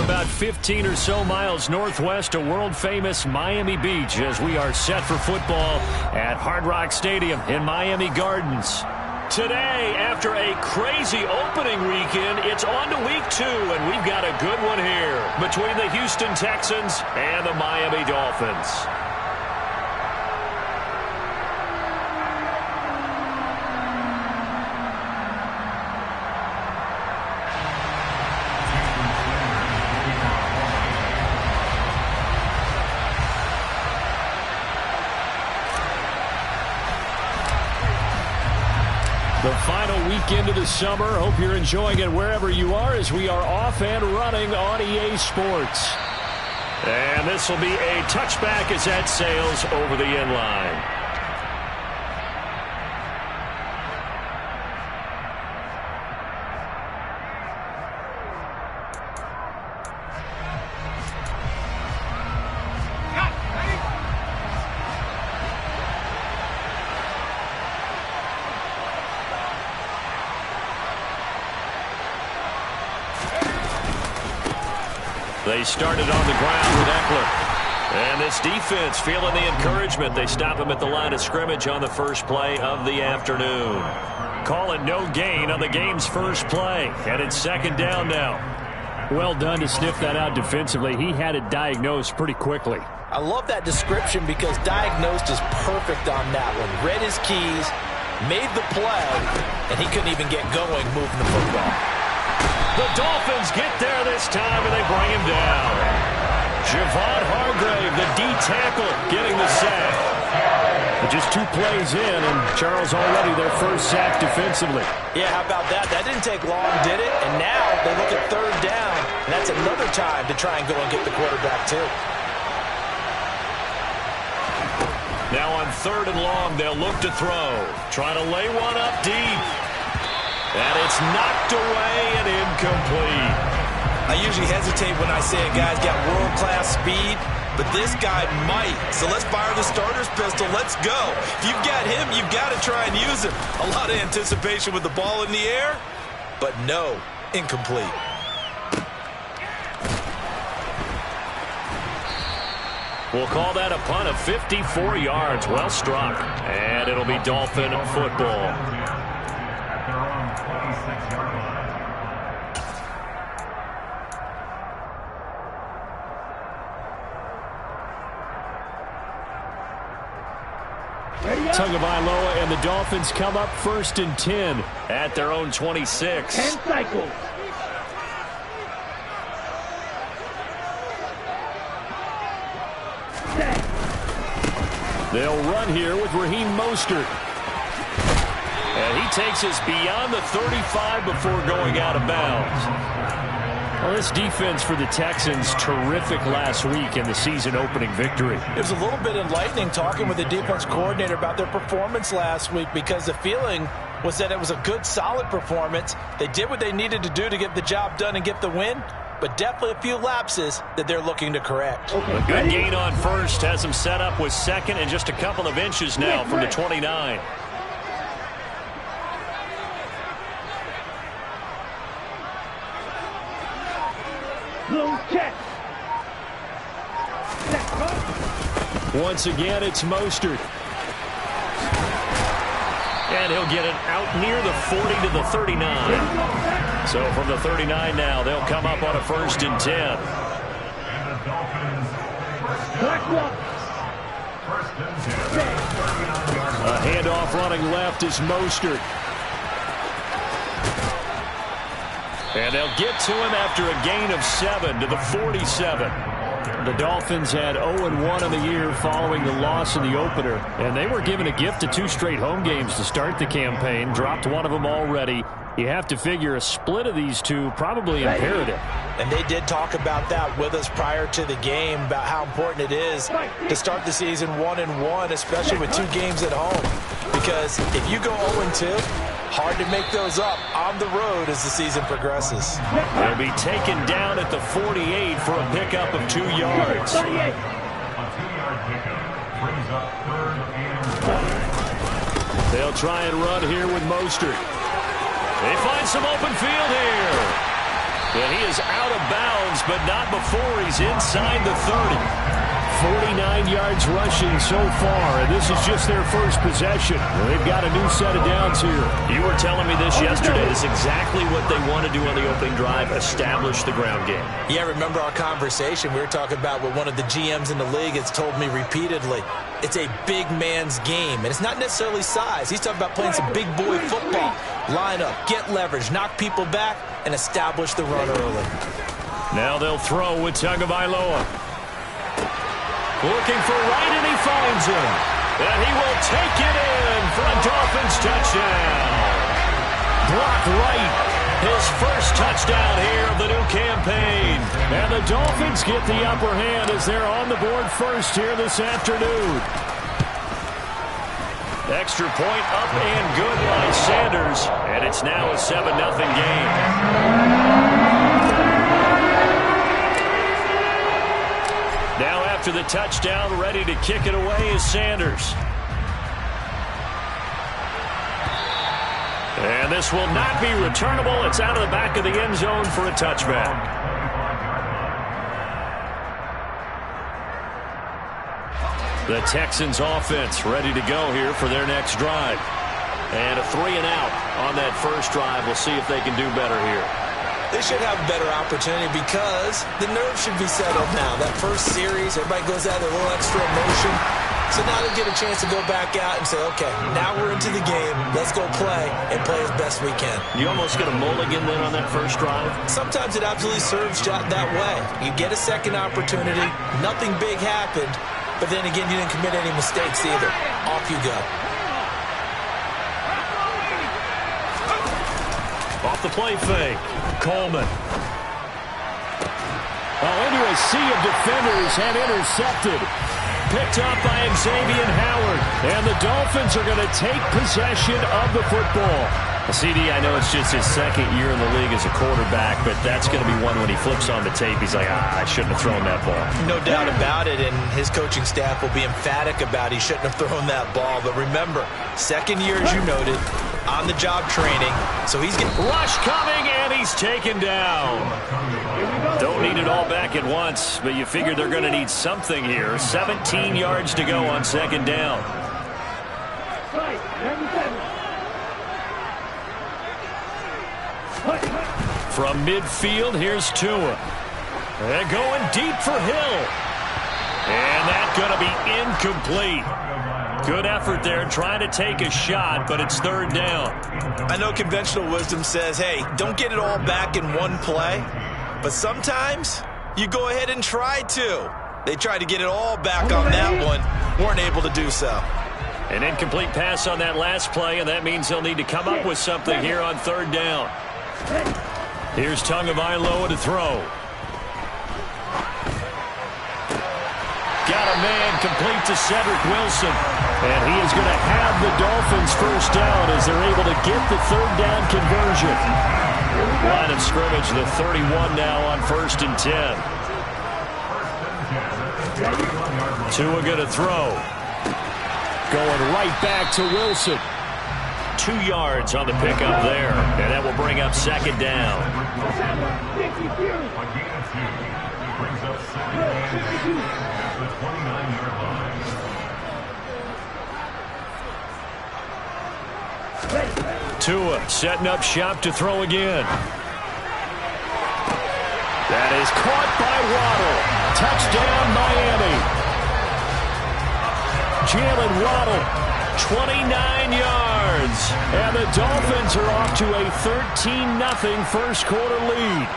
about 15 or so miles northwest of world-famous Miami Beach as we are set for football at Hard Rock Stadium in Miami Gardens. Today, after a crazy opening weekend, it's on to week 2, and we've got a good one here between the Houston Texans and the Miami Dolphins. The final weekend of the summer. Hope you're enjoying it wherever you are as we are off and running on EA Sports. And this will be a touchback as that sails over the end line. They started on the ground with Eckler. And this defense feeling the encouragement. They stop him at the line of scrimmage on the first play of the afternoon. Call it no gain on the game's first play. And it's second down now. Well done to sniff that out defensively. He had it diagnosed pretty quickly. I love that description because diagnosed is perfect on that one. Read his keys, made the play, and he couldn't even get going moving the football. The Dolphins get there this time, and they bring him down. Javon Hargrave, the D-tackle, getting the sack. But just 2 plays in, and Charles already their first sack defensively. Yeah, how about that? That didn't take long, did it? And now they look at third down, and that's another time to try and go and get the quarterback, too. Now on 3rd and long, they'll look to throw. Trying to lay one up deep. And it's knocked away and incomplete. I usually hesitate when I say a guy's got world-class speed, but this guy might. So let's fire the starter's pistol. Let's go. If you've got him, you've got to try and use him. A lot of anticipation with the ball in the air, but no, incomplete. We'll call that a punt of 54 yards. Well struck. And it'll be Dolphin football. Tagovailoa and the Dolphins come up 1st and 10 at their own 26. 10 cycles. They'll run here with Raheem Mostert. And he takes us beyond the 35 before going out of bounds. Well, this defense for the Texans, terrific last week in the season-opening victory. It was a little bit enlightening talking with the defense coordinator about their performance last week because the feeling was that it was a good, solid performance. They did what they needed to do to get the job done and get the win, but definitely a few lapses that they're looking to correct. A good gain on first has them set up with 2nd and just a couple of inches now from the 29. Once again, it's Mostert. And he'll get it out near the 40 to the 39. So from the 39 now, they'll come up on a 1st and 10. A handoff running left is Mostert. And they'll get to him after a gain of 7 to the 47. The Dolphins had 0-1 in the year following the loss in the opener, and they were given a gift of 2 straight home games to start the campaign, dropped one of them already. You have to figure a split of these two probably imperative. And they did talk about that with us prior to the game, about how important it is to start the season 1-1, especially with 2 games at home. Because if you go 0-2, hard to make those up on the road as the season progresses. They'll be taken down at the 48 for a pickup of 2 yards. A 2-yard pickup brings up 3rd and 4. They'll try and run here with Mostert. They find some open field here. And he is out of bounds, but not before he's inside the 30. 49 yards rushing so far, and this is just their first possession. They've got a new set of downs here. You were telling me this yesterday. This is exactly what they want to do on the opening drive, establish the ground game. Yeah, remember our conversation? We were talking about what one of the GMs in the league has told me repeatedly. It's a big man's game, and it's not necessarily size. He's talking about playing some big boy football. Line up, get leverage, knock people back, and establish the run early. Now they'll throw with Tagovailoa. Looking for Wright, and he finds him. And he will take it in for a Dolphins touchdown. Brock Wright, his first touchdown here of the new campaign. And the Dolphins get the upper hand as they're on the board first here this afternoon. Extra point up and good by Sanders. And it's now a 7-0 game. Now after the touchdown, ready to kick it away is Sanders. And this will not be returnable. It's out of the back of the end zone for a touchback. The Texans offense ready to go here for their next drive. And a 3-and-out on that first drive. We'll see if they can do better here. They should have a better opportunity because the nerves should be settled now. That first series, everybody goes out with a little extra emotion. So now they get a chance to go back out and say, okay, now we're into the game. Let's go play and play as best we can. You almost get a mulligan then on that first drive? Sometimes it absolutely serves that way. You get a second opportunity. Nothing big happened. But then again, you didn't commit any mistakes either. Off you go. Off the play fake. Coleman. Into a sea of defenders and intercepted. Picked up by Xavier Howard. And the Dolphins are going to take possession of the football. CD, I know it's just his second year in the league as a quarterback, but that's going to be one when he flips on the tape. He's like, I shouldn't have thrown that ball. No doubt about it, and his coaching staff will be emphatic about he shouldn't have thrown that ball. But remember, second year, as you noted, on-the-job training, so he's getting... Rush coming, and he's taken down. Don't need it all back at once, but you figure they're going to need something here. 17 yards to go on second down. From midfield, here's Tua. And going deep for Hill. And that's going to be incomplete. Good effort there, trying to take a shot, but it's third down. I know conventional wisdom says, hey, don't get it all back in one play. But sometimes you go ahead and try to. They tried to get it all back on that one. Weren't able to do so. An incomplete pass on that last play, and that means they'll need to come up with something here on third down. Here's Tagovailoa to throw. Got a man complete to Cedric Wilson. And he is going to have the Dolphins first down as they're able to get the third down conversion. Line of scrimmage, the 31 now on 1st and 10. Tua going to throw. Going right back to Wilson. 2 yards on the pickup there, and that will bring up second down. Brings up second down at the 29-yard line. Tua setting up shop to throw again. That is caught by Waddle. Touchdown, Miami. Jalen Waddle, 29 yards. And the Dolphins are off to a 13-0 first quarter lead.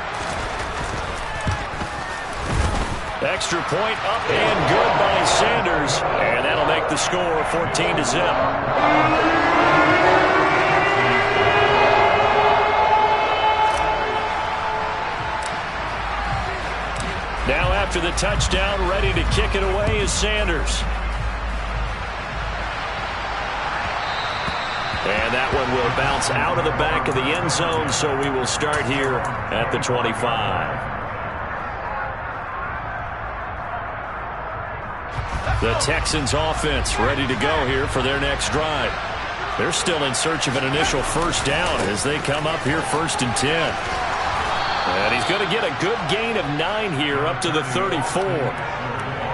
Extra point up and good by Sanders. And that'll make the score 14-0. Now after the touchdown, ready to kick it away is Sanders. And that one will bounce out of the back of the end zone, so we will start here at the 25. The Texans offense ready to go here for their next drive. They're still in search of an initial first down as they come up here 1st and 10. And he's going to get a good gain of 9 here up to the 34.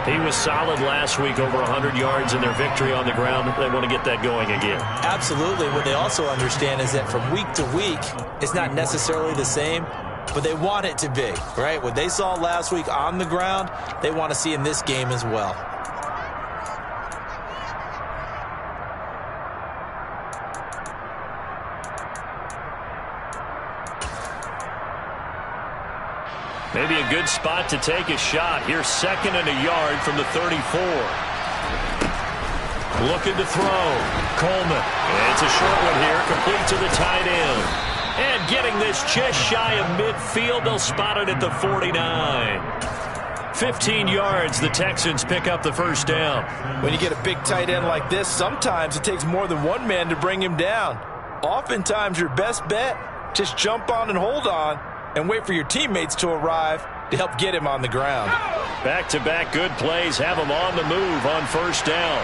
He was solid last week, over 100 yards in their victory on the ground. They want to get that going again. Absolutely. What they also understand is that from week to week, it's not necessarily the same, but they want it to be, right? What they saw last week on the ground, they want to see in this game as well. Maybe a good spot to take a shot. Here's 2nd and a yard from the 34. Looking to throw. Coleman. And it's a short one here, complete to the tight end. And getting this just shy of midfield, they'll spot it at the 49. 15 yards, the Texans pick up the first down. When you get a big tight end like this, sometimes it takes more than one man to bring him down. Oftentimes, your best bet, just jump on and hold on and wait for your teammates to arrive to help get him on the ground. Back-to-back good plays have him on the move on first down.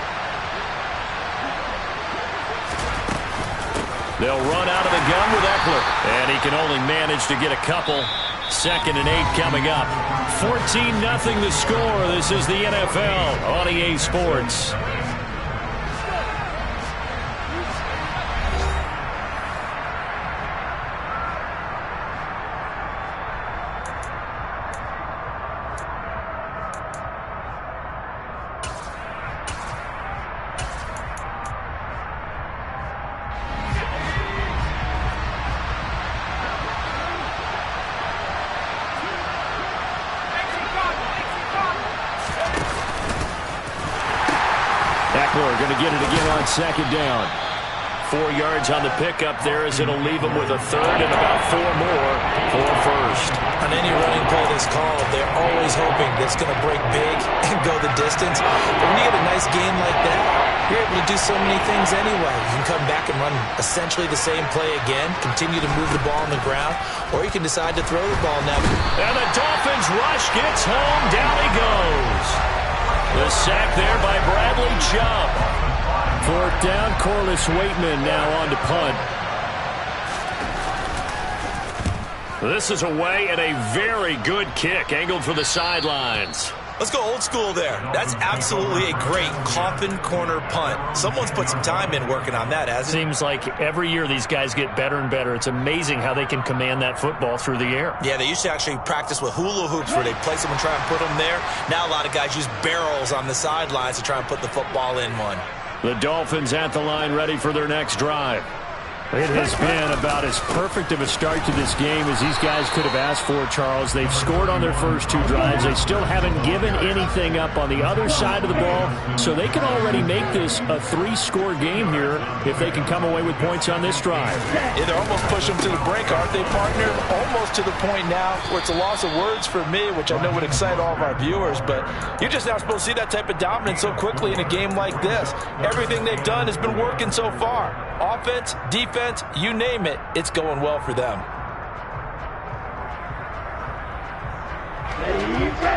They'll run out of the gun with Eckler, and he can only manage to get a couple. 2nd and 8 coming up. 14-0 the score. This is the NFL on EA Sports. Going to get it again on 2nd down. 4 yards on the pickup there as it'll leave them with a 3rd and about 4 more for a first. On any running play that's called, they're always hoping that it's going to break big and go the distance. But when you get a nice game like that, you're able to do so many things anyway. You can come back and run essentially the same play again, continue to move the ball on the ground, or you can decide to throw the ball now. And the Dolphins rush gets home. Down he goes. The sack there by Bradley Chubb. 4th down, Corliss Waitman now on to punt. This is away and a very good kick, angled for the sidelines. Let's go old school there. That's absolutely a great coffin corner punt. Someone's put some time in working on that, hasn't it? Seems like every year these guys get better and better. It's amazing how they can command that football through the air. Yeah, they used to actually practice with hula hoops where they place them and try and put them there. Now a lot of guys use barrels on the sidelines to try and put the football in one. The Dolphins at the line, ready for their next drive. It has been about as perfect of a start to this game as these guys could have asked for, Charles. They've scored on their first 2 drives. They still haven't given anything up on the other side of the ball, so they can already make this a 3-score game here if they can come away with points on this drive. Yeah, they're almost pushing them to the brink, aren't they, partner? Almost to the point now where it's a loss of words for me, which I know would excite all of our viewers, but you're just not supposed to see that type of dominance so quickly in a game like this. Everything they've done has been working so far. Offense, defense, you name it, it's going well for them.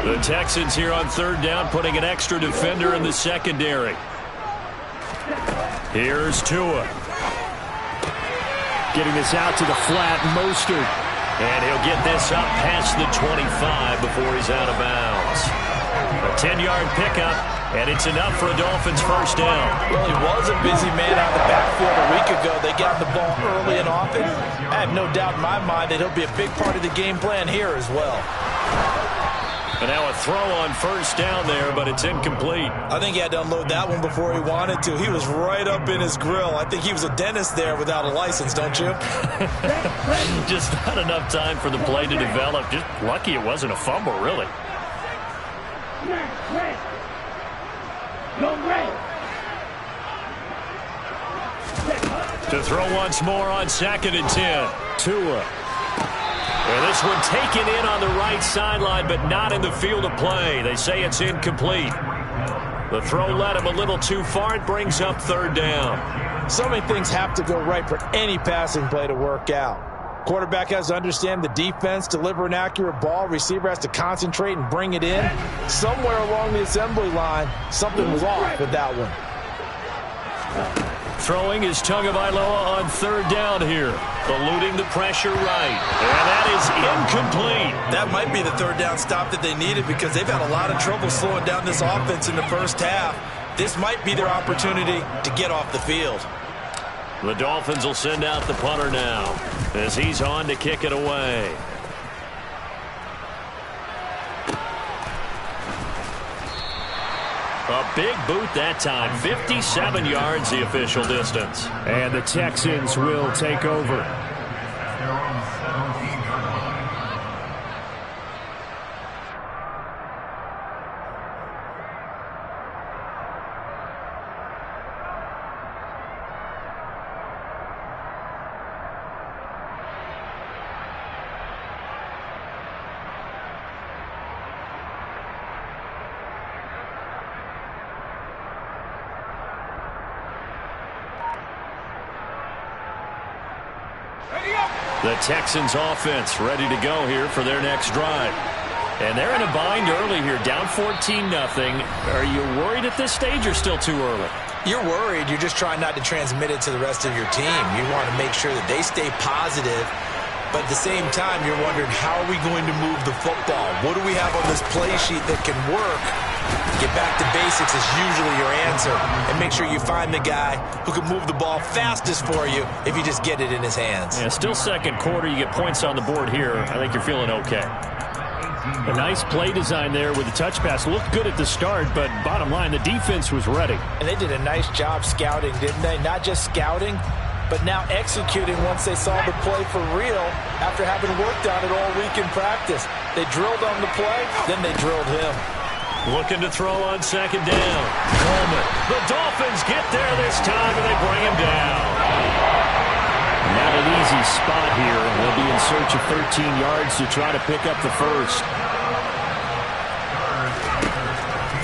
The Texans here on 3rd down, putting an extra defender in the secondary. Here's Tua. Getting this out to the flat, Mostert. And he'll get this up past the 25 before he's out of bounds. A 10-yard pickup, and it's enough for a Dolphins first down. Well, he was a busy man out of the backfield a week ago. They got the ball early and often. I have no doubt in my mind that he'll be a big part of the game plan here as well. And now a throw on first down there, but it's incomplete. I think he had to unload that one before he wanted to. He was right up in his grill. I think he was a dentist there without a license, don't you? Just not enough time for the play to develop. Just lucky it wasn't a fumble, really. To throw once more on 2nd and 10. Tua. And this one taken in on the right sideline, but not in the field of play. They say it's incomplete. The throw led him a little too far. It brings up 3rd down. So many things have to go right for any passing play to work out. Quarterback has to understand the defense, deliver an accurate ball. Receiver has to concentrate and bring it in. Somewhere along the assembly line, something was off with that one. Throwing is Tagovailoa on third down here. Eluding the pressure right. And that is incomplete. That might be the third down stop that they needed because they've had a lot of trouble slowing down this offense in the first half. This might be their opportunity to get off the field. The Dolphins will send out the punter now as he's on to kick it away. A big boot that time. 57 yards the official distance. And the Texans will take over. Their own 17-yard line. The Texans offense ready to go here for their next drive. And they're in a bind early here, down 14-0. Are you worried at this stage or still too early? You're worried. You're just trying not to transmit it to the rest of your team. You want to make sure that they stay positive. But at the same time, you're wondering, how are we going to move the football? What do we have on this play sheet that can work? Get back to basics is usually your answer. And make sure you find the guy who can move the ball fastest for you if you just get it in his hands. Yeah, still second quarter. You get points on the board here. I think you're feeling okay. A nice play design there with the touch pass. Looked good at the start, but bottom line, the defense was ready. And they did a nice job scouting, didn't they? Not just scouting, but now executing once they saw the play for real after having worked on it all week in practice. They drilled on the play, then they drilled him. Looking to throw on second down. Coleman. The Dolphins get there this time, and they bring him down. Not an easy spot here. They'll be in search of 13 yards to try to pick up the first.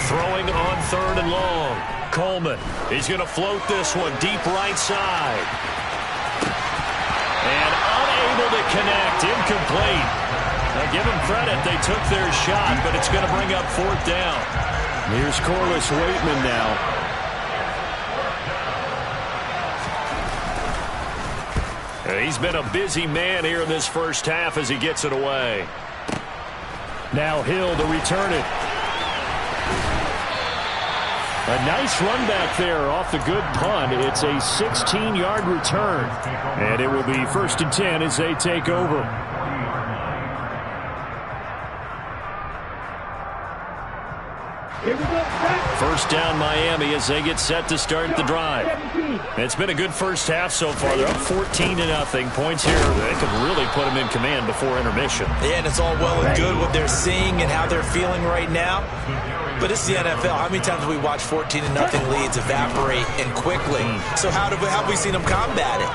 Throwing on third and long. Coleman. He's going to float this one deep right side. And unable to connect. Incomplete. Now give them credit. They took their shot, but it's going to bring up fourth down. Here's Corliss Waitman now. He's been a busy man here in this first half as he gets it away. Now Hill to return it. A nice run back there off the good punt. It's a 16-yard return. And it will be 1st and 10 as they take over. First down Miami as they get set to start the drive. It's been a good first half so far. They're up 14-0. Points here that could really put them in command before intermission. Yeah, and it's all well and good what they're seeing and how they're feeling right now. But it's the NFL. How many times have we watched 14-0 leads evaporate and quickly? So how have we seen them combat it?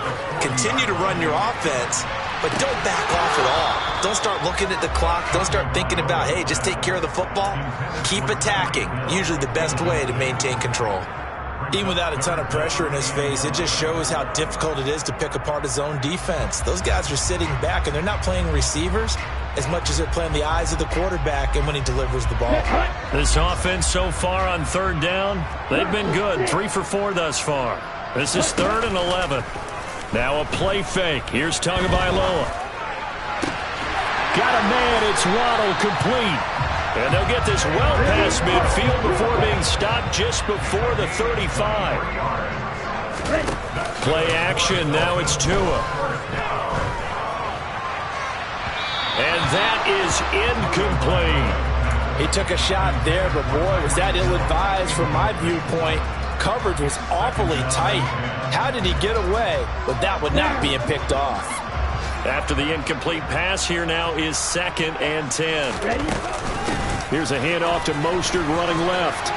Continue to run your offense, but don't back off at all. Don't start looking at the clock. Don't start thinking about, hey, just take care of the football. Keep attacking. Usually the best way to maintain control. Even without a ton of pressure in his face, it just shows how difficult it is to pick apart his own defense. Those guys are sitting back, and they're not playing receivers as much as they're playing the eyes of the quarterback and when he delivers the ball. This offense so far on third down, they've been good. 3 for 4 thus far. This is 3rd and 11. Now a play fake. Here's Tagovailoa. Got a man. It's Waddle complete. And they'll get this well past midfield before being stopped just before the 35. Play action. Now it's Tua. And that is incomplete. He took a shot there, but boy, was that ill-advised from my viewpoint. Coverage was awfully tight. How did he get away with that one not being picked off? After the incomplete pass, here now is 2nd and 10. Here's a handoff to Mostert running left.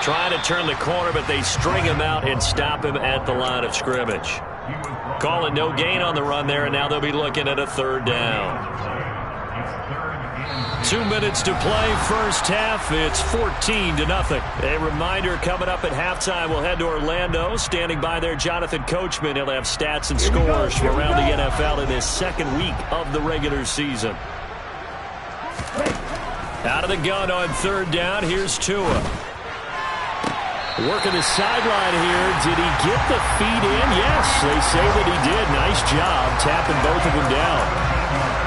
Trying to turn the corner, but they string him out and stop him at the line of scrimmage. Call it no gain on the run there, and now they'll be looking at a 3rd down. 2 minutes to play, first half. It's 14-0. A reminder coming up at halftime, we'll head to Orlando. Standing by there, Jonathan Coachman. He'll have stats and scores from around the NFL in his 2nd week of the regular season. Out of the gun on 3rd down. Here's Tua. Working the sideline here. Did he get the feet in? Yes, they say that he did. Nice job tapping both of them down.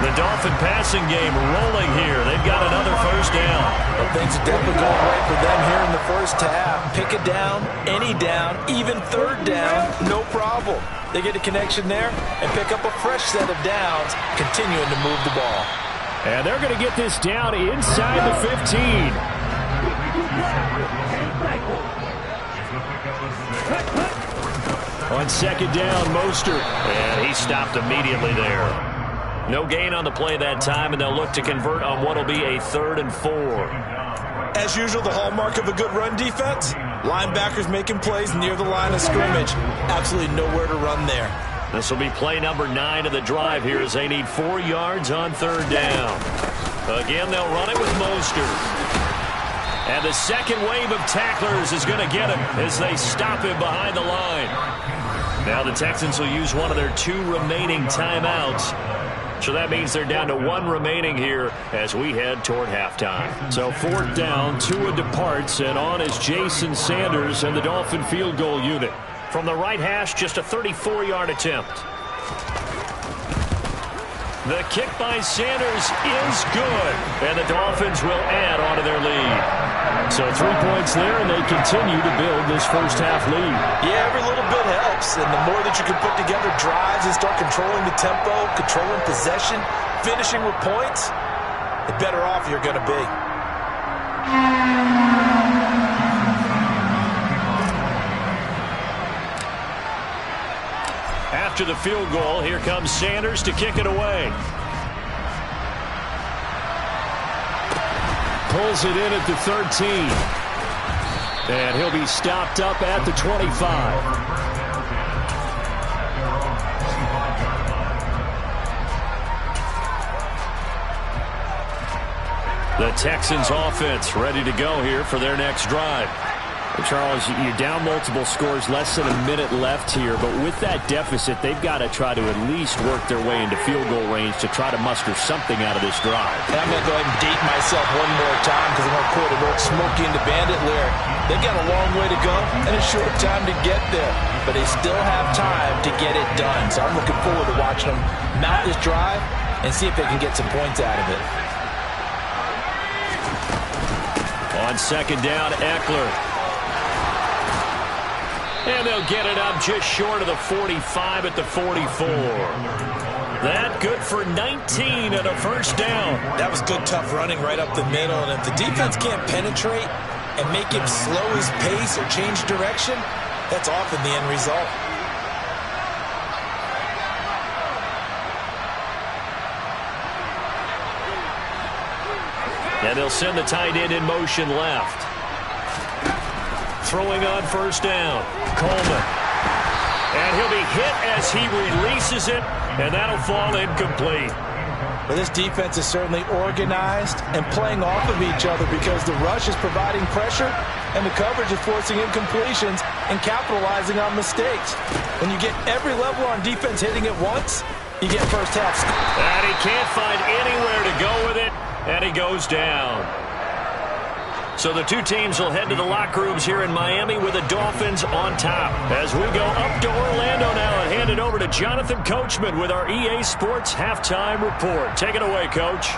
The Dolphin passing game rolling here. They've got another first down. Well, things are definitely going right for them here in the first half. Pick a down, any down, even third down, no problem. They get a connection there and pick up a fresh set of downs, continuing to move the ball. And they're going to get this down inside the 15. On second down, Mostert. And he stopped immediately there. No gain on the play that time, and they'll look to convert on what will be a 3rd and 4. As usual, the hallmark of a good run defense, linebackers making plays near the line of scrimmage. Absolutely nowhere to run there. This will be play number 9 of the drive here as they need 4 yards on 3rd down. Again, they'll run it with Mostert. And the second wave of tacklers is going to get him as they stop him behind the line. Now the Texans will use one of their 2 remaining timeouts. So that means they're down to 1 remaining here as we head toward halftime. So 4th down, Tua departs, and on is Jason Sanders and the Dolphin field goal unit. From the right hash, just a 34-yard attempt. The kick by Sanders is good, and the Dolphins will add on to their lead. So 3 points there, and they continue to build this first half lead. Yeah, every little bit helps, and the more that you can put together drives and start controlling the tempo, controlling possession, finishing with points, the better off you're going to be. After the field goal, here comes Sanders to kick it away. Pulls it in at the 13. And he'll be stopped up at the 25. The Texans offense ready to go here for their next drive. Charles, you're down multiple scores, less than a minute left here, but with that deficit, they've got to try to at least work their way into field goal range to try to muster something out of this drive. And I'm going to go ahead and date myself one more time because I'm going to quote an old Smokey and the Bandit lyric. They've got a long way to go and a short time to get there, but they still have time to get it done. So I'm looking forward to watching them mount this drive and see if they can get some points out of it. On second down, Eckler. And they'll get it up just short of the 45 at the 44. That good for 19 and a first down. That was good, tough running right up the middle. And if the defense can't penetrate and make him slow his pace or change direction, that's often the end result. And they'll send the tight end in motion left. Throwing on first down, Coleman. And he'll be hit as he releases it, and that'll fall incomplete. Well, this defense is certainly organized and playing off of each other because the rush is providing pressure and the coverage is forcing incompletions and capitalizing on mistakes. When you get every level on defense hitting at once, you get first half. And he can't find anywhere to go with it, and he goes down. So the 2 teams will head to the locker rooms here in Miami with the Dolphins on top. As we go up to Orlando now and hand it over to Jonathan Coachman with our EA Sports Halftime Report. Take it away, Coach.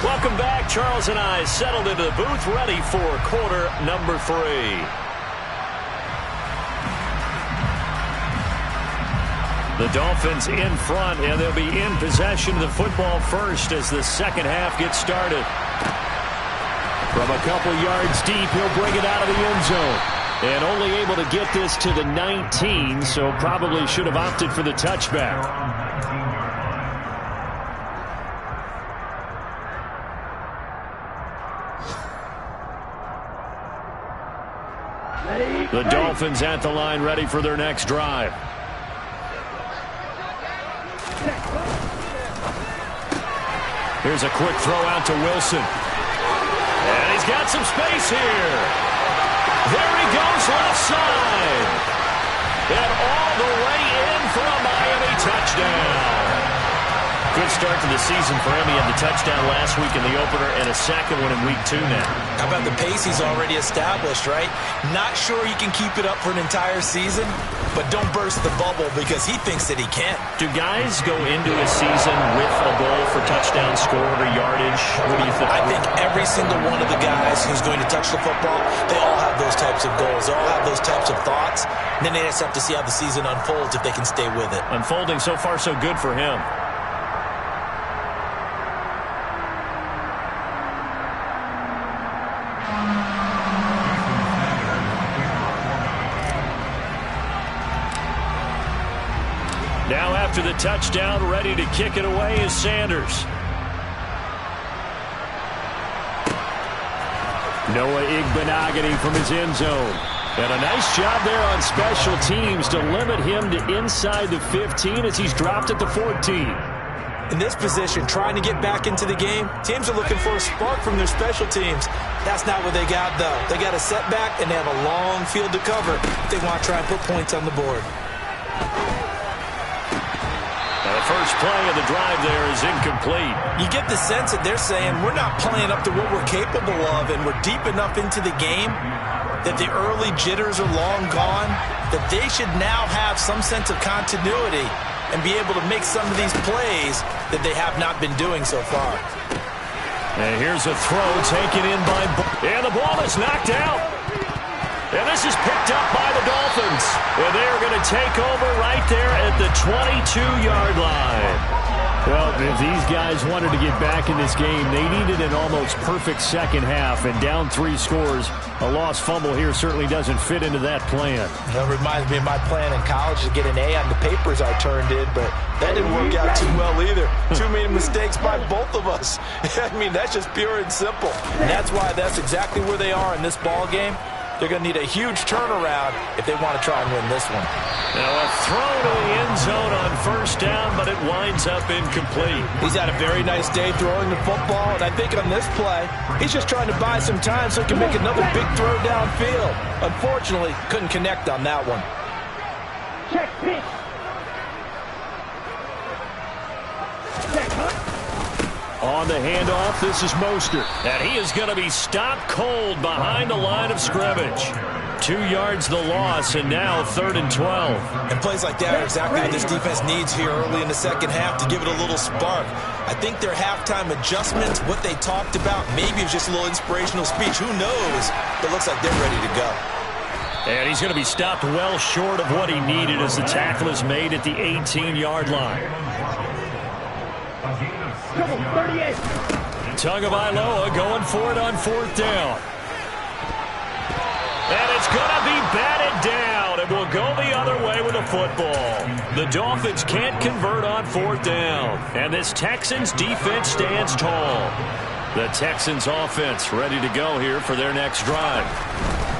Welcome back. Charles and I settled into the booth, ready for quarter number 3. The Dolphins in front, and they'll be in possession of the football first as the second half gets started. From a couple yards deep, he'll bring it out of the end zone. And only able to get this to the 19, so probably should have opted for the touchback. The Dolphins at the line, ready for their next drive. Here's a quick throw out to Wilson. And he's got some space here. There he goes left side. And all the way in for a Miami touchdown. Good start to the season for him. He had the touchdown last week in the opener and a second one in week 2 now. How about the pace he's already established, right? Not sure he can keep it up for an entire season, but don't burst the bubble because he thinks that he can. Do guys go into a season with a goal for touchdown scored or yardage? What do you think? I think every single one of the guys who's going to touch the football, they all have those types of goals. They all have those types of thoughts. And then they just have to see how the season unfolds if they can stay with it. Unfolding so far so good for him. Now after the touchdown, ready to kick it away is Sanders. Noah Igbenogany from his end zone. And a nice job there on special teams to limit him to inside the 15 as he's dropped at the 14. In this position, trying to get back into the game, teams are looking for a spark from their special teams. That's not what they got, though. They got a setback, and they have a long field to cover if they want to try and put points on the board. The first play of the drive there is incomplete. You get the sense that they're saying we're not playing up to what we're capable of, and we're deep enough into the game that the early jitters are long gone, that they should now have some sense of continuity and be able to make some of these plays that they have not been doing so far. And here's a throw taken in by... And the ball is knocked out. And this is picked up by the Dolphins. And they're going to take over right there at the 22-yard line. Well, if these guys wanted to get back in this game, they needed an almost perfect second half. And down 3 scores, a lost fumble here certainly doesn't fit into that plan. That reminds me of my plan in college to get an A on the papers I turned in, but that didn't work out too well either. Too many mistakes by both of us. I mean, that's just pure and simple. And that's why that's exactly where they are in this ball game. They're going to need a huge turnaround if they want to try and win this one. Now a throw to the end zone on first down, but it winds up incomplete. He's had a very nice day throwing the football, and I think on this play, he's just trying to buy some time so he can make another big throw downfield. Unfortunately, couldn't connect on that one. Check pitch. On the handoff, this is Mostert. And he is going to be stopped cold behind the line of scrimmage. 2 yards the loss, and now 3rd and 12. And plays like that are exactly what this defense needs here early in the second half to give it a little spark. I think their halftime adjustments, what they talked about, maybe it was just a little inspirational speech. Who knows? But it looks like they're ready to go. And he's going to be stopped well short of what he needed as the tackle is made at the 18-yard line. Tagovailoa going for it on 4th down. And it's going to be batted down. It will go the other way with the football. The Dolphins can't convert on 4th down. And this Texans defense stands tall. The Texans offense ready to go here for their next drive.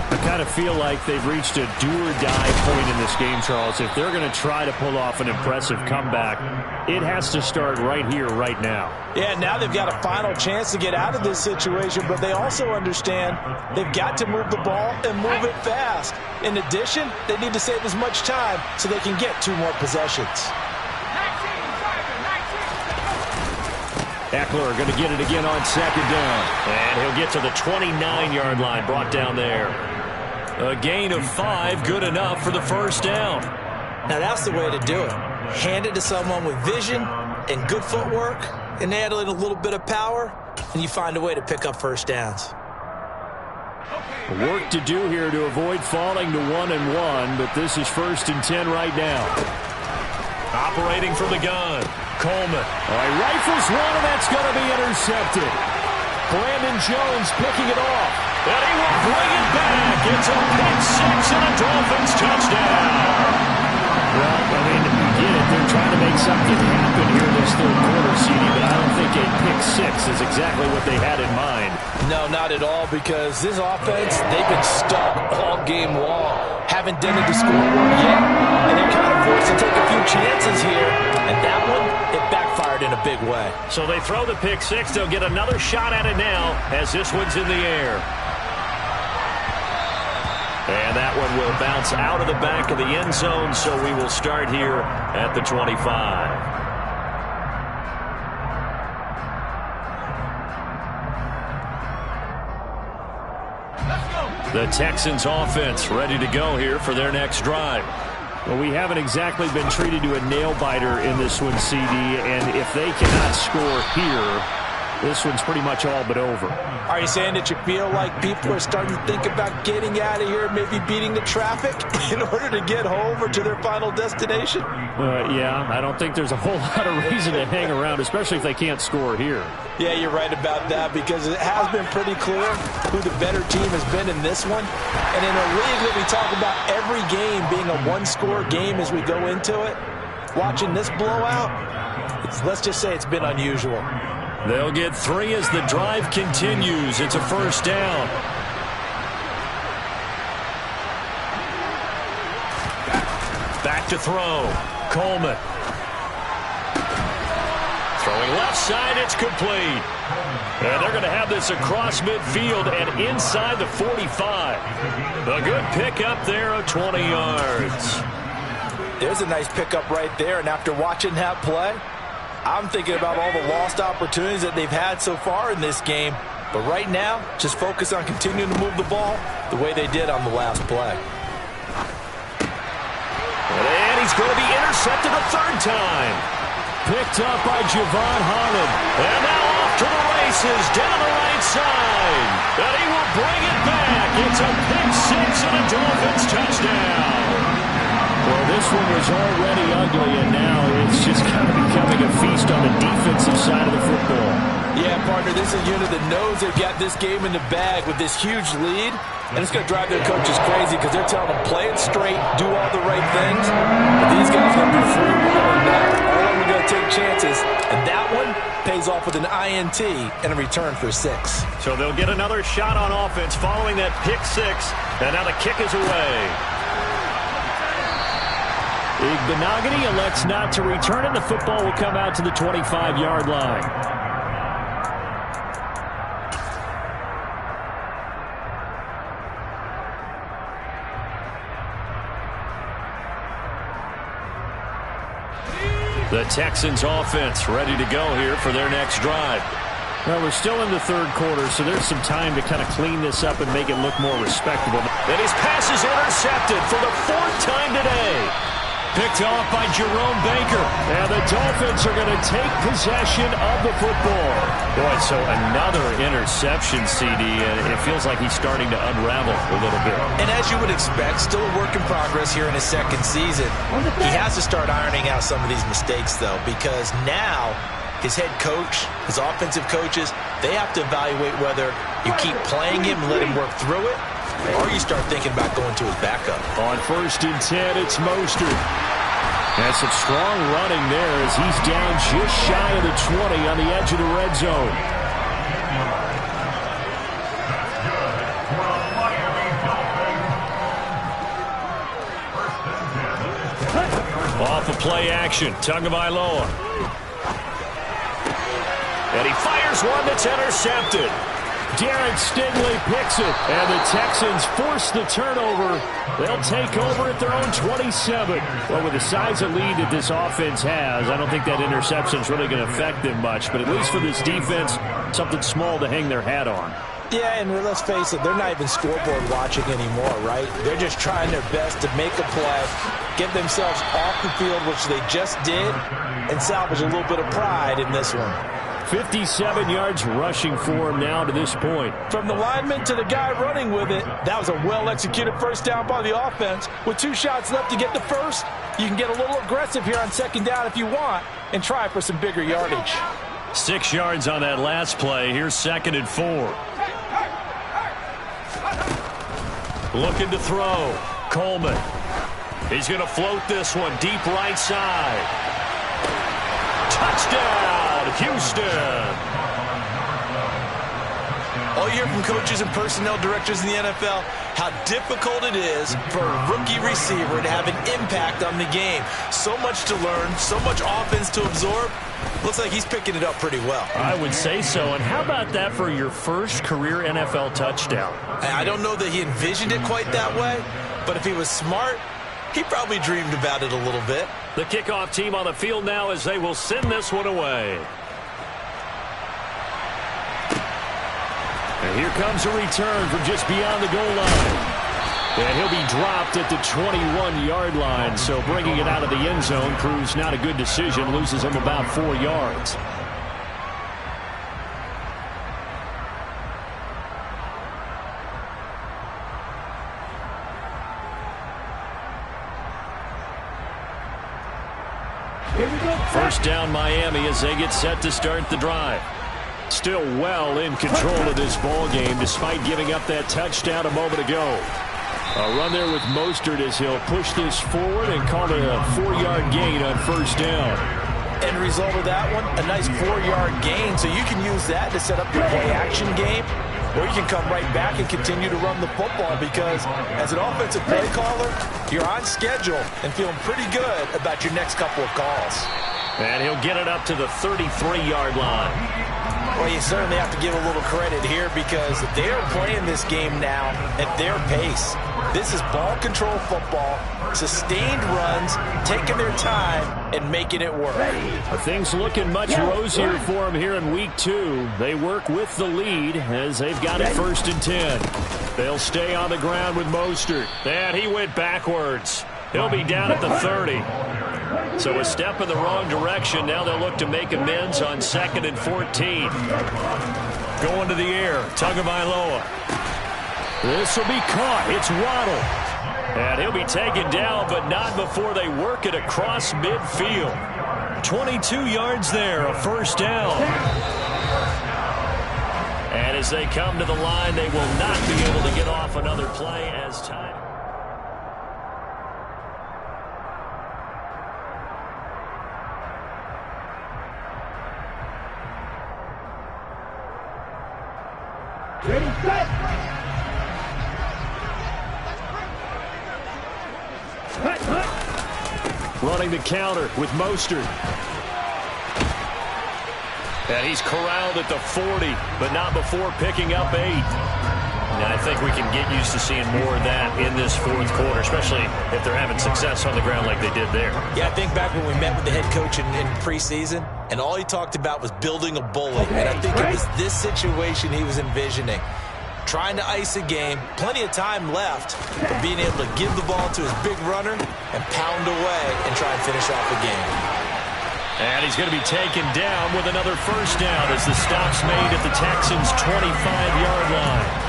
I kind of feel like they've reached a do-or-die point in this game, Charles. If they're going to try to pull off an impressive comeback, it has to start right here, right now. Yeah, now they've got a final chance to get out of this situation, but they also understand they've got to move the ball and move it fast. In addition, they need to save as much time so they can get 2 more possessions. Eckler going to get it again on 2nd down. And he'll get to the 29-yard line, brought down there. A gain of 5, good enough for the 1st down. Now that's the way to do it. Hand it to someone with vision and good footwork, and add in a little bit of power, and you find a way to pick up 1st downs. Work to do here to avoid falling to 1-1, but this is 1st and 10 right now. Operating from the gun, Coleman. All right, rifles one, and that's going to be intercepted. Brandon Jones picking it off, and he will bring it back. It's a pick 6 and a Dolphins touchdown. Well, I mean, you get it. They're trying to make something happen here this 3rd quarter, CD, but I don't think a pick 6 is exactly what they had in mind. No, not at all, because this offense, they've been stuck all game long. Haven't done it to scoreboard yet, and they're kind of forced to take a few chances here, and that one, it backfired in a big way. So they throw the pick 6. They'll get another shot at it now as this one's in the air. And that one will bounce out of the back of the end zone, so we will start here at the 25. The Texans offense ready to go here for their next drive. Well, we haven't exactly been treated to a nail-biter in this one, CD, and if they cannot score here, this one's pretty much all but over. Are you saying that you feel like people are starting to think about getting out of here, maybe beating the traffic in order to get home or to their final destination? Yeah, I don't think there's a whole lot of reason to hang around, especially if they can't score here. Yeah, you're right about that, because it has been pretty clear who the better team has been in this one. And in a league that we talk about every game being a one-score game as we go into it, watching this blowout, let's just say it's been unusual. They'll get 3 as the drive continues. It's a first down. Back to throw. Coleman. Throwing left side, it's complete. And they're going to have this across midfield and inside the 45. A good pickup there of 20 yards. There's a nice pickup right there, and after watching that play, I'm thinking about all the lost opportunities that they've had so far in this game. But right now, just focus on continuing to move the ball the way they did on the last play. And he's going to be intercepted a third time. Picked up by Javon Holland. And now off to the races down the right side. And he will bring it back. It's a pick 6 and a Dolphins touchdown. Well, this one was already ugly, and now it's just kind of becoming a feast on the defensive side of the football. Yeah, partner, this is a unit that knows they've got this game in the bag with this huge lead, and it's going to drive their coaches crazy because they're telling them play it straight, do all the right things. But these guys are going to be free wheeling now. All of them are going to take chances, and that one pays off with an INT and a return for 6. So they'll get another shot on offense following that pick 6, and now the kick is away. Igbenogany elects not to return it. The football will come out to the 25-yard line. The Texans offense ready to go here for their next drive. Well, we're still in the third quarter, so there's some time to kind of clean this up and make it look more respectable. And his pass is intercepted for the 4th time today. Picked off by Jerome Baker. And the Dolphins are going to take possession of the football. Boy, so another interception, CD, and it feels like he's starting to unravel a little bit. And as you would expect, still a work in progress here in his second season. He has to start ironing out some of these mistakes, though, because now his head coach, his offensive coaches, they have to evaluate whether you keep playing him and let him work through it, or you start thinking about going to his backup. On 1st and 10, it's Mostert. That's some strong running there as he's down just shy of the 20 on the edge of the red zone. Off of play action, Tagovailoa. And he fires one that's intercepted. Derek Stingley picks it, and the Texans force the turnover. They'll take over at their own 27. Well, with the size of lead that this offense has, I don't think that interception is really going to affect them much. But at least for this defense, something small to hang their hat on. Yeah, and let's face it, they're not even scoreboard watching anymore, right? They're just trying their best to make a play, get themselves off the field, which they just did, and salvage a little bit of pride in this one. 57 yards rushing for him now to this point. From the lineman to the guy running with it, that was a well-executed first down by the offense. With 2 shots left to get the first, you can get a little aggressive here on 2nd down if you want and try for some bigger yardage. 6 yards on that last play. Here's 2nd and 4. Looking to throw. Coleman. He's going to float this one deep right side. Touchdown, Houston. All you hear from coaches and personnel directors in the NFL, how difficult it is for a rookie receiver to have an impact on the game. So much to learn, so much offense to absorb. Looks like he's picking it up pretty well. I would say so. And how about that for your first career NFL touchdown? I don't know that he envisioned it quite that way, but if he was smart, he probably dreamed about it a little bit. The kickoff team on the field now as they will send this one away. And here comes a return from just beyond the goal line. And he'll be dropped at the 21-yard line. So bringing it out of the end zone proves not a good decision. Loses him about 4 yards. First down Miami as they get set to start the drive. Still well in control of this ball game despite giving up that touchdown a moment ago. A run there with Mostert as he'll push this forward and call it a 4-yard gain on first down. End result of that one, a nice 4-yard gain. So you can use that to set up your play-action game, or you can come right back and continue to run the football because as an offensive play caller, you're on schedule and feeling pretty good about your next couple of calls. And he'll get it up to the 33-yard line. Well, you certainly have to give a little credit here because they're playing this game now at their pace. This is ball control football, sustained runs, taking their time and making it work. Things looking much rosier for them here in week 2. They work with the lead as they've got it 1st and 10. They'll stay on the ground with Mostert. And he went backwards. He'll be down at the 30. So a step in the wrong direction. Now they'll look to make amends on 2nd and 14. Going to the air. Tagovailoa. This will be caught. It's Waddle. And he'll be taken down, but not before they work it across midfield. 22 yards there, a first down. And as they come to the line, they will not be able to get off another play as time. Ready, set. Running the counter with Mostert. And he's corralled at the 40, but not before picking up 8. Now, I think we can get used to seeing more of that in this 4th quarter, especially if they're having success on the ground like they did there. Yeah, I think back when we met with the head coach in preseason, and all he talked about was building a bully. And I think it was this situation he was envisioning. Trying to ice a game, plenty of time left, but being able to give the ball to his big runner and pound away and try and finish off the game. And he's going to be taken down with another first down as the stop's made at the Texans' 25-yard line.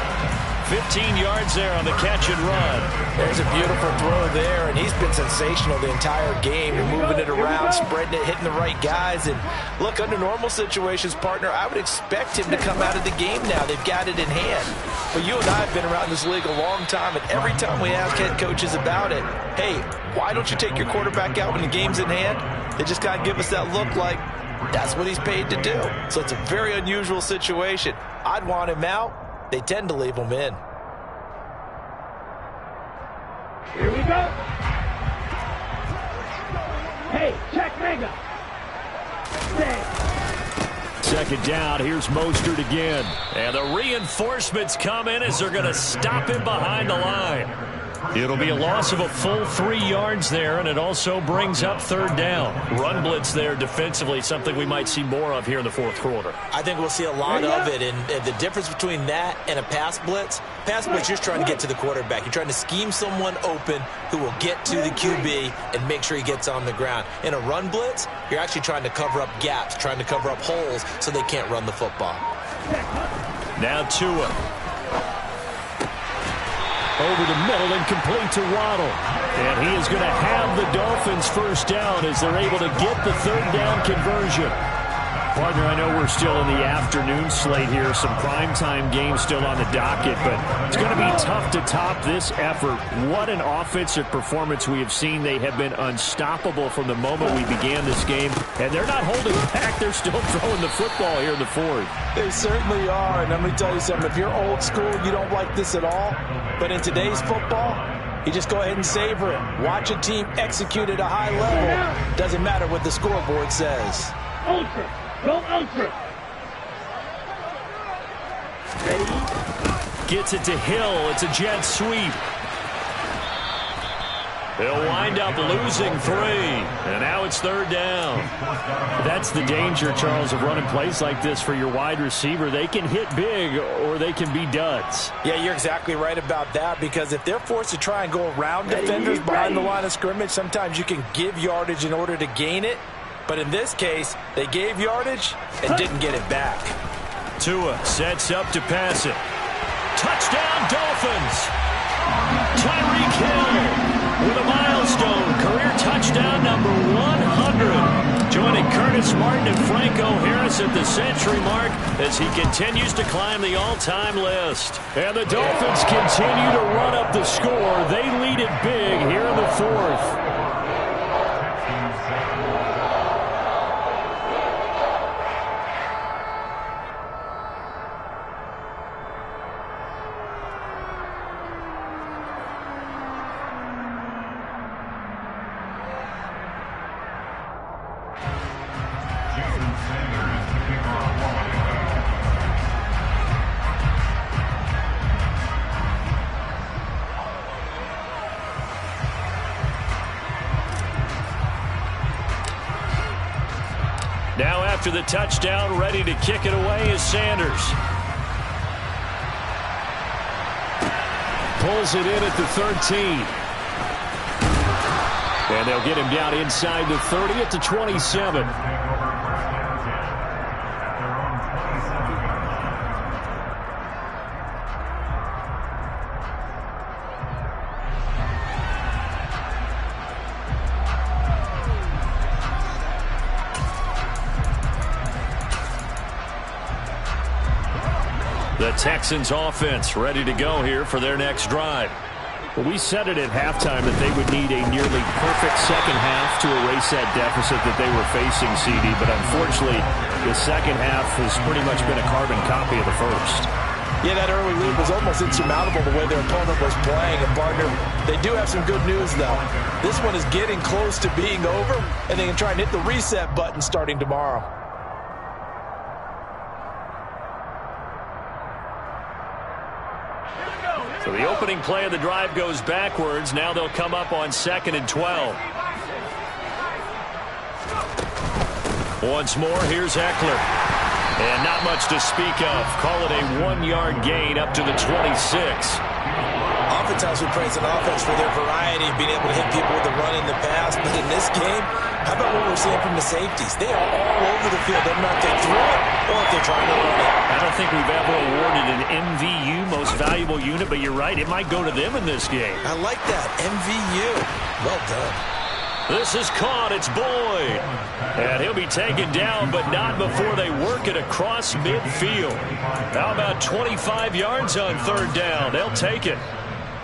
15 yards there on the catch and run. There's a beautiful throw there, and he's been sensational the entire game. You're moving it around, spreading it, hitting the right guys. And look, under normal situations, partner, I would expect him to come out of the game now. They've got it in hand. But you and I have been around this league a long time, and every time we ask head coaches about it, hey, why don't you take your quarterback out when the game's in hand? They just kind of give us that look like that's what he's paid to do. So it's a very unusual situation. I'd want him out. They tend to leave him in. Here we go. Hey, check mega. Second down, here's Mostert again. And the reinforcements come in as they're going to stop him behind the line. It'll be a loss of a full 3 yards there, and it also brings up 3rd down. Run blitz there defensively, something we might see more of here in the 4th quarter. I think we'll see a lot of it, and the difference between that and a pass blitz, you're just trying to get to the quarterback. You're trying to scheme someone open who will get to the QB and make sure he gets on the ground. In a run blitz, you're actually trying to cover up gaps, trying to cover up holes so they can't run the football. Now Tua. Over the middle and complete to Waddle. And he is going to have the Dolphins first down as they're able to get the 3rd down conversion. Partner, I know we're still in the afternoon slate here. Some primetime games still on the docket, but it's going to be tough to top this effort. What an offensive performance we have seen. They have been unstoppable from the moment we began this game, and they're not holding back. They're still throwing the football here in the fourth. They certainly are, and let me tell you something. If you're old school, you don't like this at all, but in today's football, you just go ahead and savor it. Watch a team execute at a high level. Doesn't matter what the scoreboard says. Ultra. Go ultra. Ready? Gets it to Hill. It's a jet sweep. They'll wind up losing 3. And now it's third down. That's the danger, Charles, of running plays like this for your wide receiver. They can hit big or they can be duds. Yeah, you're exactly right about that, because if they're forced to try and go around defenders behind the line of scrimmage, sometimes you can give yardage in order to gain it. But in this case, they gave yardage and didn't get it back. Tua sets up to pass it. Touchdown, Dolphins! Tyreek Hill with a milestone. Career touchdown number 100. Joining Curtis Martin and Franco Harris at the century mark as he continues to climb the all-time list. And the Dolphins continue to run up the score. They lead it big here in the fourth. Now after the touchdown, ready to kick it away is Sanders. Pulls it in at the 13. And they'll get him down inside the 30 at the 27. The Texans offense ready to go here for their next drive. Well, we said it at halftime that they would need a nearly perfect second half to erase that deficit that they were facing, CD. But unfortunately, the second half has pretty much been a carbon copy of the first. Yeah, that early lead was almost insurmountable the way their opponent was playing. And, partner, they do have some good news, though. This one is getting close to being over, and they can try and hit the reset button starting tomorrow. So the opening play of the drive goes backwards. Now they'll come up on 2nd and 12. Once more, here's Eckler. And not much to speak of. Call it a 1-yard gain up to the 26. Oftentimes we praise an offense for their variety of being able to hit people with the run in the pass. But in this game, how about what we're seeing from the safeties? They are all over the field. Doesn't matter if they throw it or if they're trying to run it. I don't think we've ever awarded an MVU, most valuable unit, but you're right. It might go to them in this game. I like that. MVU. Well done. This is caught. It's Boyd. And he'll be taken down, but not before they work it across midfield. How about 25 yards on 3rd down? They'll take it.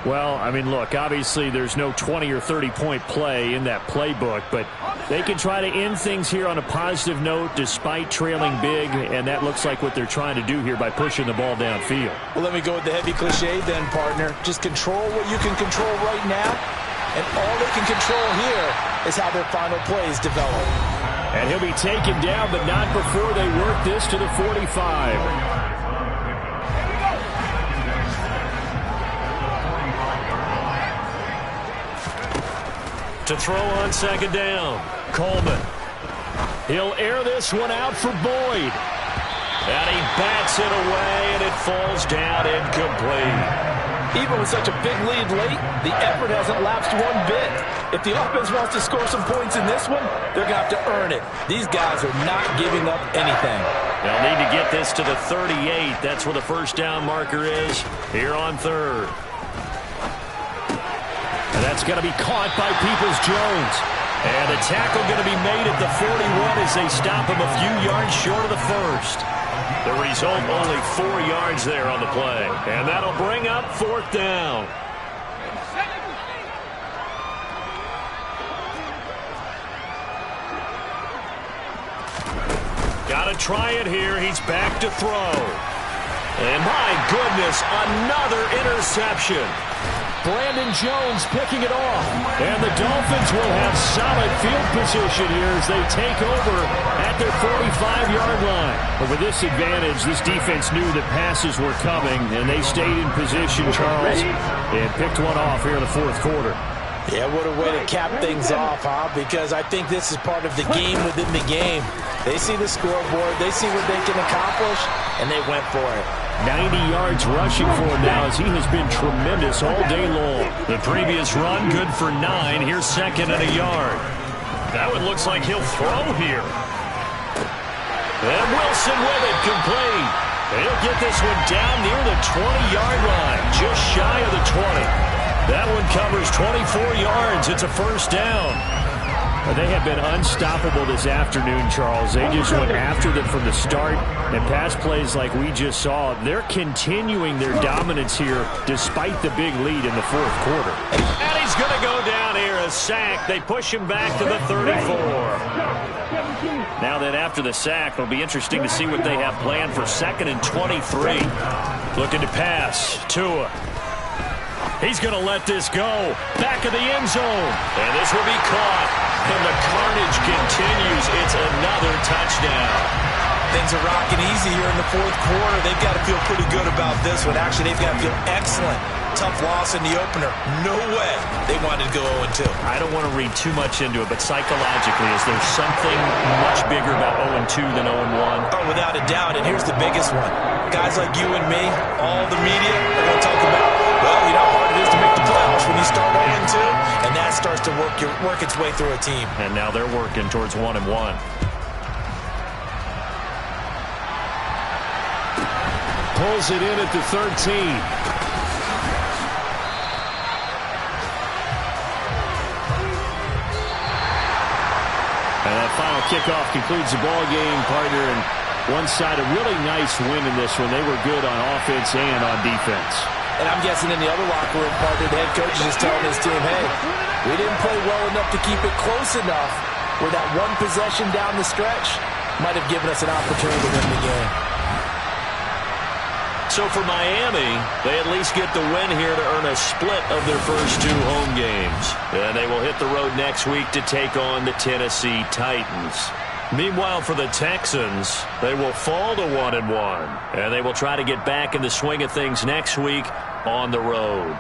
Well, I mean, look, obviously there's no 20 or 30-point play in that playbook, but they can try to end things here on a positive note despite trailing big, and that looks like what they're trying to do here by pushing the ball downfield. Well, let me go with the heavy cliche then, partner. Just control what you can control right now, and all they can control here is how their final plays develop. And he'll be taken down, but not before they work this to the 45. To throw on 2nd down, Coleman. He'll air this one out for Boyd. And he bats it away, and it falls down incomplete. Even with such a big lead late, the effort hasn't lapsed one bit. If the offense wants to score some points in this one, they're going to have to earn it. These guys are not giving up anything. They'll need to get this to the 38. That's where the 1st down marker is here on 3rd. And that's going to be caught by Peoples-Jones. And the tackle going to be made at the 41 as they stop him a few yards short of the first. The result, only 4 yards there on the play. And that'll bring up 4th down. Got to try it here. He's back to throw. And my goodness, another interception. Brandon Jones picking it off. And the Dolphins will have solid field position here as they take over at their 45-yard line. But with this advantage, this defense knew that passes were coming, and they stayed in position, Charles, and picked one off here in the 4th quarter. Yeah, what a way to cap things off, huh? Because I think this is part of the game within the game. They see the scoreboard, they see what they can accomplish, and they went for it. 90 yards rushing for him now as he has been tremendous all day long. The previous run, good for 9. Here's 2nd and a yard. That one looks like he'll throw here. And Wilson with it, complete. He'll get this one down near the 20-yard line, just shy of the 20. That one covers 24 yards. It's a 1st down. They have been unstoppable this afternoon, Charles. They just went after them from the start, and pass plays like we just saw, they're continuing their dominance here despite the big lead in the 4th quarter. And he's going to go down here, a sack. They push him back to the 34. Now then, after the sack, it'll be interesting to see what they have planned for 2nd and 23. Looking to pass. Tua. He's going to let this go. Back of the end zone. And this will be caught. And the carnage continues. It's another touchdown. Things are rocking easy here in the 4th quarter. They've got to feel pretty good about this one. Actually, they've got to feel excellent. Tough loss in the opener. No way they wanted to go 0-2. I don't want to read too much into it, but psychologically, is there something much bigger about 0-2 than 0-1? Oh, without a doubt, and here's the biggest one. Guys like you and me, all the media, are going to talk about, well, you know how hard it is to make the playoffs when you start 0-2, and that starts to work its way through a team. And now they're working towards 1-1. Pulls it in at the 13. And that final kickoff concludes the ball game, partner. And one side, a really nice win in this one. They were good on offense and on defense. And I'm guessing in the other locker room, partner, the head coach is just telling his team, hey, we didn't play well enough to keep it close enough where that one possession down the stretch might have given us an opportunity to win the game. So for Miami, they at least get the win here to earn a split of their first 2 home games. And they will hit the road next week to take on the Tennessee Titans. Meanwhile, for the Texans, they will fall to 1-1. And they will try to get back in the swing of things next week on the road.